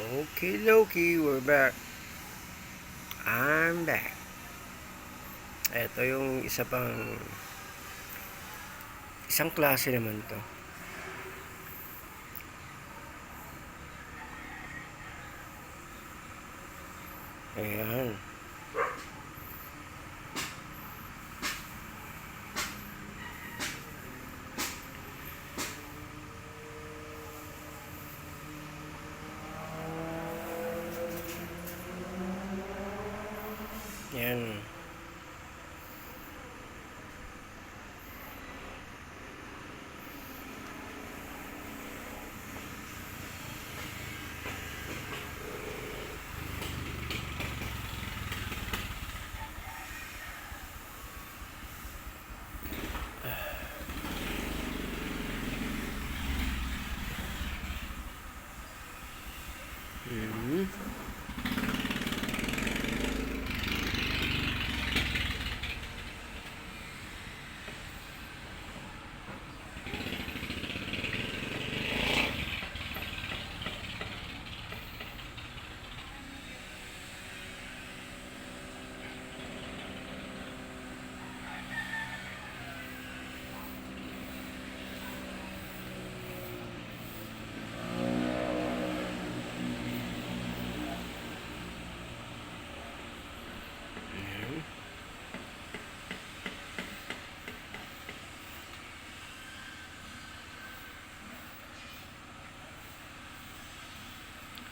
Okay, Loki, we're back. I'm back. Ito yung isang klase naman to. Ayan. Ayan. Hmm.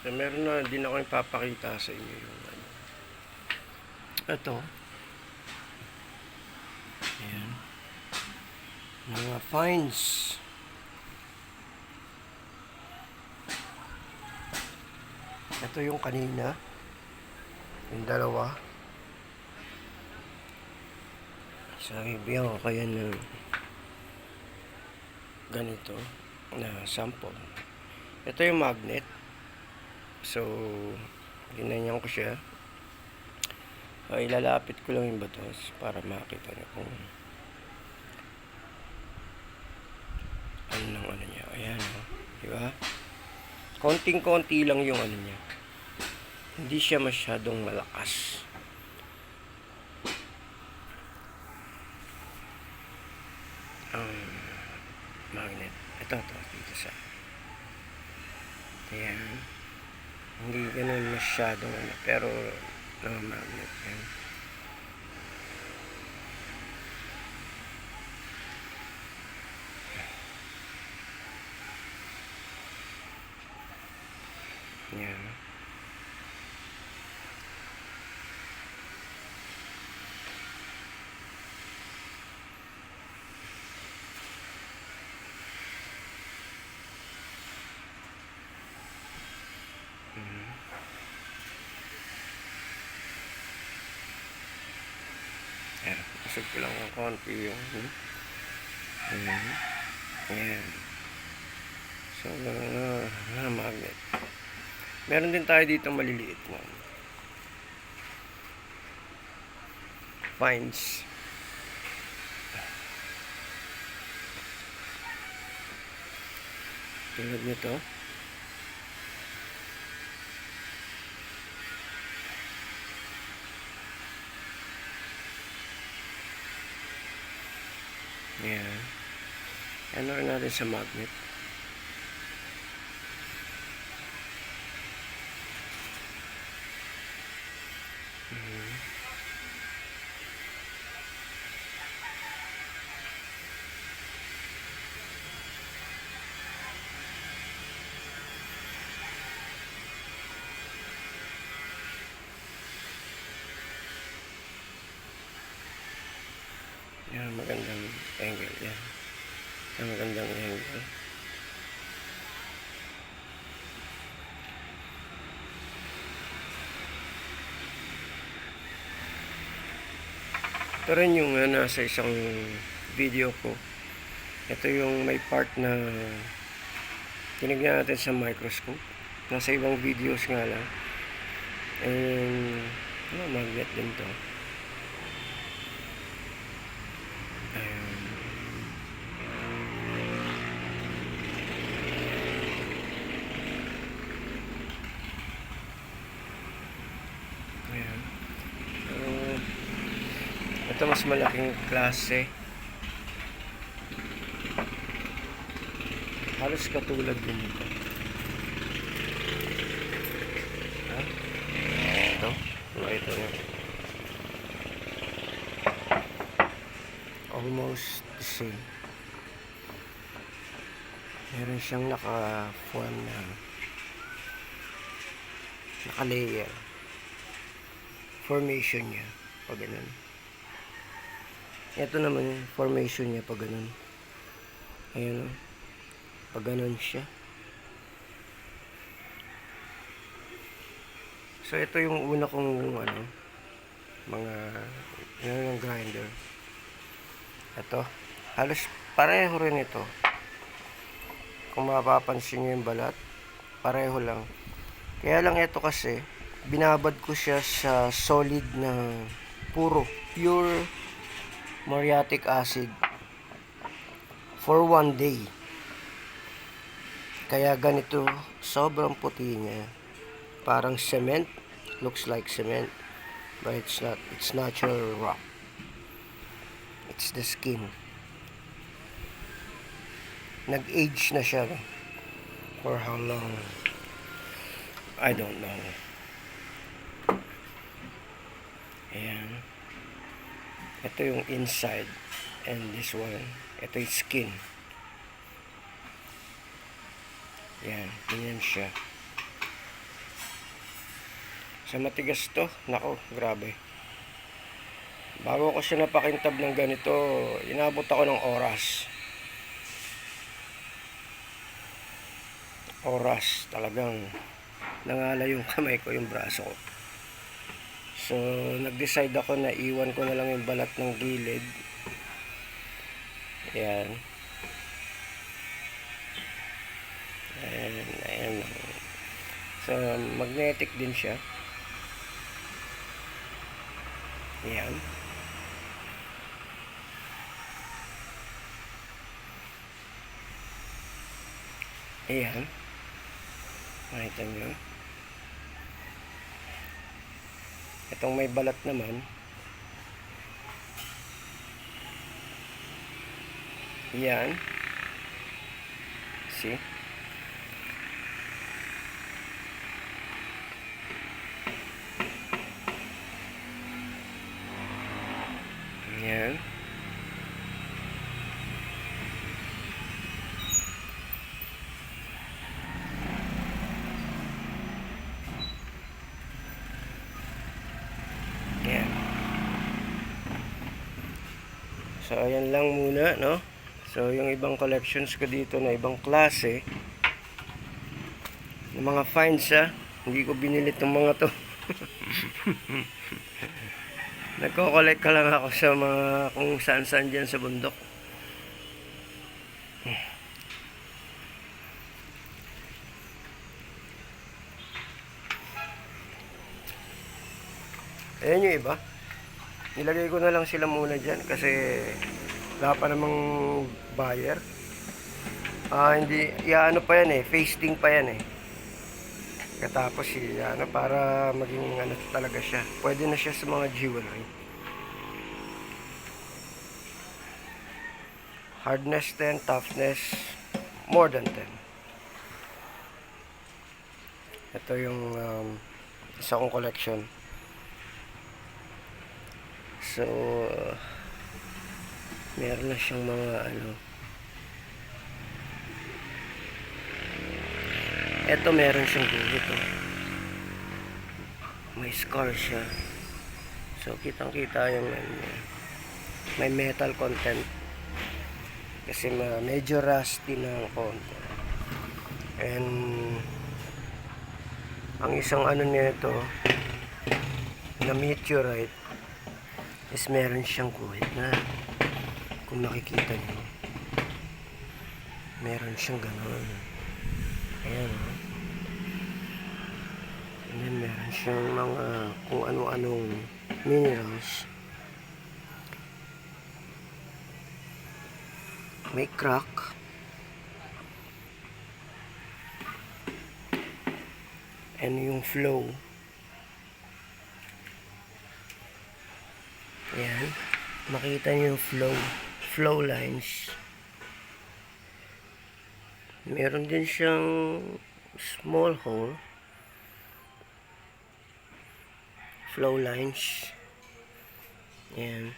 So, meron na din ako ipapakita sa inyo yung ano. Ito. Ayan. Mga fines. Ito yung kanina. Yung dalawa. So, ibigyan ko kaya ng ganito na sample. Ito yung magnet. So, ginanyan ko siya. Ilalapit ko lang yung batos para makita nyo kung ano niya. Ayan, diba? Konting-konti lang yung ano niya. Hindi siya masyadong malakas. Ang magnet. Ito, dito sa. Ayan. Hindi ganun masyadong ano, pero magnet yan. Yan. Ayan, isog ko lang ng konti yung ayan. So, magnet. Meron din tayo dito maliliit na fines. Tulad nito. Ayan. Ano rin natin sa magnet. Yan, magandang angle yan. Yan, magandang angle. Ito rin yung nasa isang video ko. Ito yung may part na tinignan natin sa microscope. Nasa ibang videos nga lang. And magnet din to. Ito mas malaking klase. Halos katulad din ito. Ha? Ito? Ito na. Almost the same. Meron siyang naka-form na naka-layer. Formation niya pag ganun. Ito naman yung formation niya pag ganun. Ayan o. Pag ganun siya. So ito yung una kong mga yung grinder. Ito. Halos pareho rin ito. Kung mapapansin nyo yung balat, pareho lang. Kaya lang ito kasi, binabad ko siya sa solid na pure muriatic acid for 1 day. Kaya ganito, sobrang puti niya. Parang cement, looks like cement, but it's not. It's natural rock. It's the skin. Nag-age na siya. For how long? I don't know. Ayan. Ito yung inside. And this one. Ito yung skin. Ayan. Ganyan siya. Sa matigas to. Nako, grabe. Bago ko siya napakintab ng ganito, inabot ako ng oras. Talagang nangala yung kamay ko, yung braso ko. So nag-decide ako na iwan ko na lang yung balat ng gilid. Ayan. Ayan. So magnetic din siya. Ayan. Ayan. Makita nyo. Itong may balat naman. Ayan. See? Ayan. Ayan. So, ayan lang muna, no? So, yung ibang collections ko dito na ibang klase ng mga finds, hindi ko binili itong mga to. Nagko-collect ka lang ako sa mga kung saan-saan dyan sa bundok. Ayan yung iba. Nilagay ko na lang sila muna dyan kasi wala pa namang buyer. Hindi, ano pa yan pasting pa yan Katapos para maging talaga siya. Pwede na siya sa mga jewelry. Hardness 10, toughness more than 10. Ito yung isa kong collection. So meron na siyang mga ito meron siyang guhit may scar siya. So kitang kita yung may metal content kasi medyo rusty na ang konti. And ang isang nito na meteorite is meron siyang guhit na kung nakikita niyo meron siyang gano'n. Ayan and then meron siyang mga kung ano-anong minerals. May crack and yung flow. Ayan. makita niyo yung flow lines. Meron din siyang small hole, flow lines. Ayan.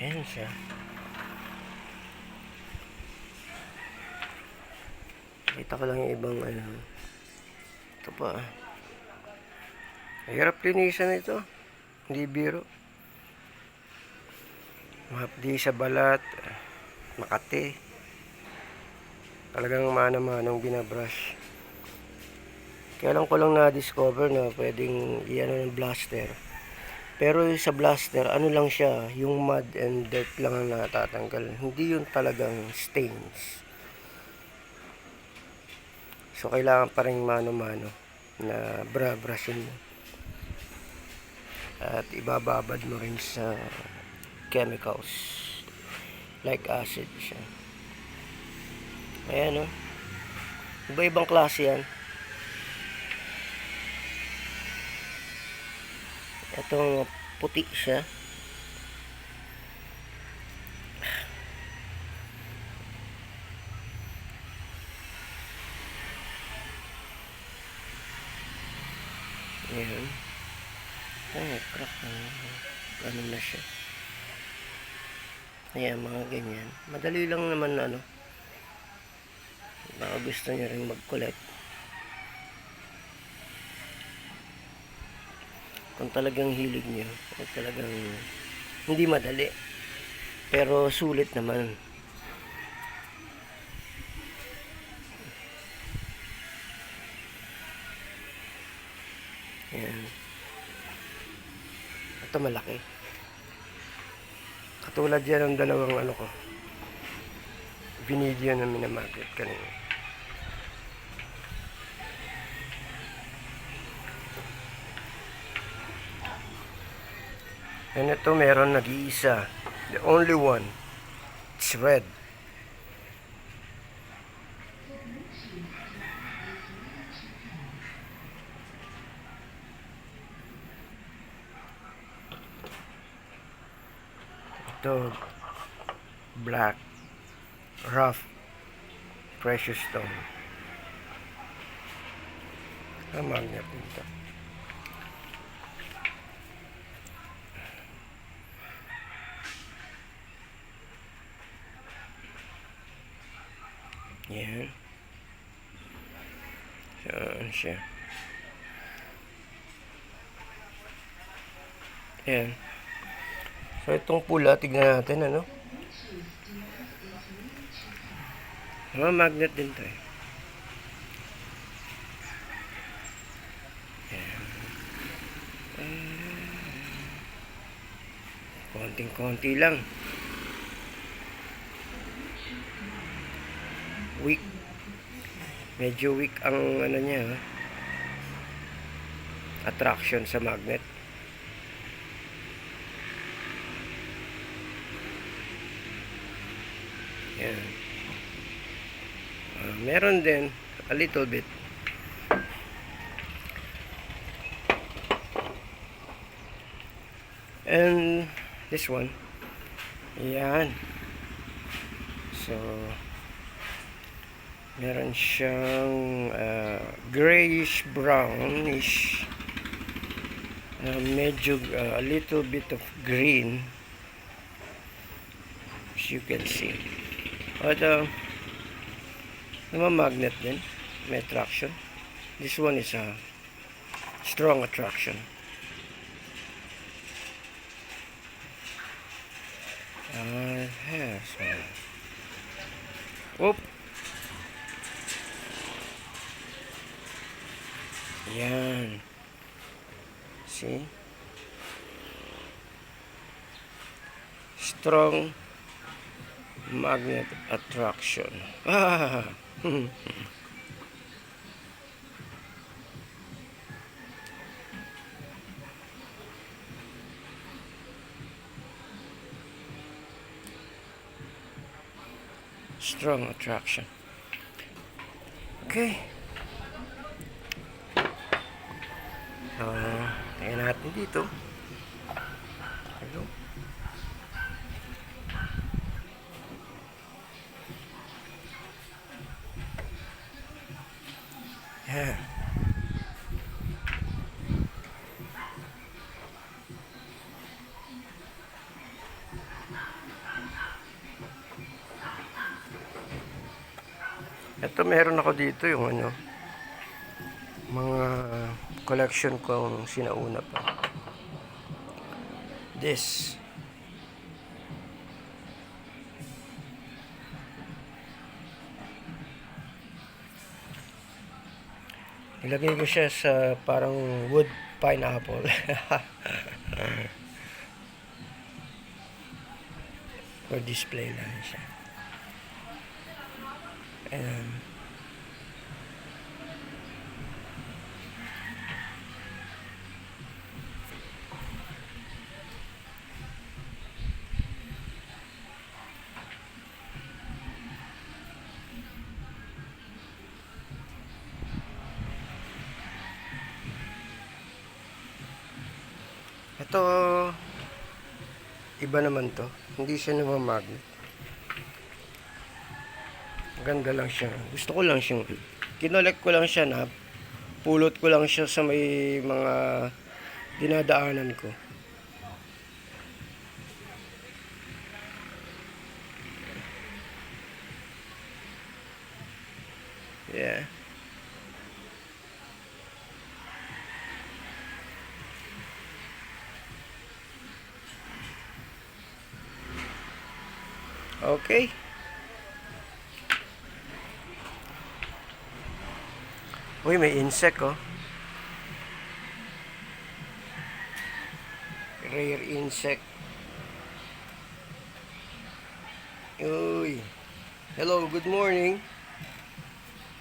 Ayan siya. Kita ko lang yung ibang ano. Ito pa. Hirap linisan ito. Hindi biro. Mahapdi sa balat. Makati. Talagang manang-manang binabrush. Kaya lang ko lang na-discover na pwedeng i-ano ng blaster. Pero sa blaster, ano lang siya, yung mud and dirt lang ang natatanggal. Hindi yun talagang stains. So, kailangan pa rin mano-mano na brushin mo. At ibababad mo rin sa chemicals. Like acid siya. Ayan o. Iba-ibang klase yan. Ito puti siya. Ayan. Ay, crack na. Ano na siya. Ayan, mga ganyan. Madali lang naman ano. Baka gusto nyo rin mag-collect. Kung talagang hilig nyo, o talagang hindi madali. Pero sulit naman. Ayan. Ito malaki. Katulad yan ng dalawang ano ko. Binidyo na minamarket kanina. And ito meron nag-iisa. The only one. It's red. Ito black rough precious stone. Magnet dito. Yan. Saan siya? Yan. So itong pula, tignan natin ano. Magnet din to eh. Konting-konti lang. Weak. Medyo weak ang ano niya, attraction sa magnet. Yan. Meron din a little bit. And this one. Yan. So meron siyang grayish brownish, medyo a little bit of green, as you can see. At naman magnet din, may attraction. This one is a strong attraction. Yes. Oop. Yan. See? Strong magnet attraction. Strong attraction. Okay. Tingnan natin dito. Hello. Yeah. Ito meron ako dito yung ano, mga collection kong sinauna pa. This. Ilagay ko siya sa parang wood pineapple. For display lang siya. Ayan. Ito, iba naman to. Hindi siya namamagnet. Ganda lang siya. Gusto ko lang siyang, kinolek ko lang siya na, pulot ko lang siya sa may mga dinadaanan ko. Yeah. Okay. Uy, may insect oh. Rare insect. Uy. Hello, good morning.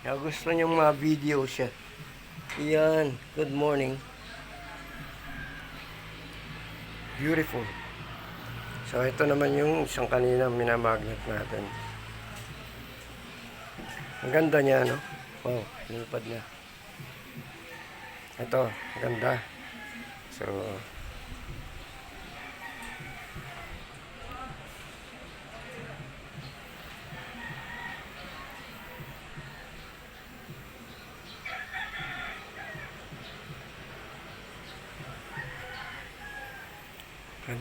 Gusto niyong ma-video siya. Yan, good morning. Beautiful. So, ito naman yung isang kanina minamagnet natin. Ang ganda niya, no? Oh, nilipad niya. Ito, ganda. So,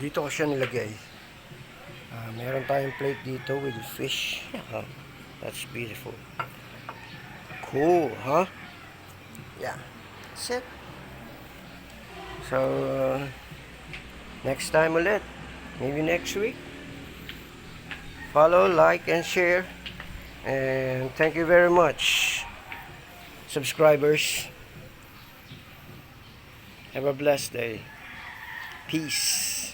dito ko siya nilagay. Meron tayong plate dito with fish. That's beautiful. Cool, huh? Yeah. That's it. So, next time ulit. Maybe next week. Follow, like, and share. And thank you very much, subscribers. Have a blessed day. Peace.